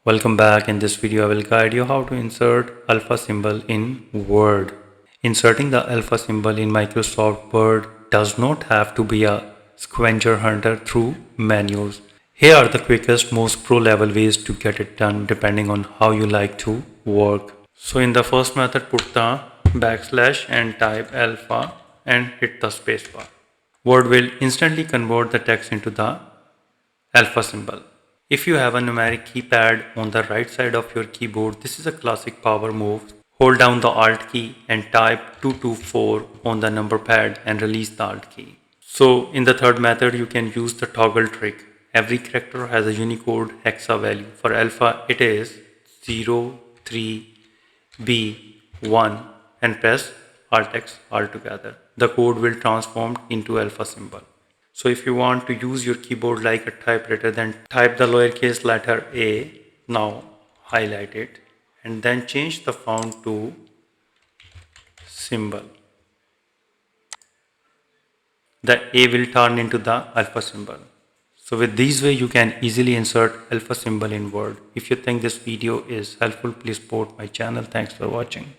Welcome back. In this video, I will guide you how to insert alpha symbol in Word. Inserting the alpha symbol in Microsoft Word does not have to be a scavenger hunter through menus. Here are the quickest, most pro level ways to get it done depending on how you like to work. So in the first method, put the backslash and type alpha and hit the spacebar. Word will instantly convert the text into the alpha symbol. If you have a numeric keypad on the right side of your keyboard, this is a classic power move. Hold down the Alt key and type 224 on the number pad and release the Alt key. So in the third method, you can use the toggle trick. Every character has a Unicode hexa value. For alpha, it is 0, 3, B, 1 and press Alt+X all together. The code will transform into alpha symbol. So if you want to use your keyboard like a typewriter, then type the lowercase letter A, now highlight it and then change the font to symbol. The A will turn into the alpha symbol. So with these way you can easily insert alpha symbol in Word. If you think this video is helpful, please support my channel. Thanks for watching.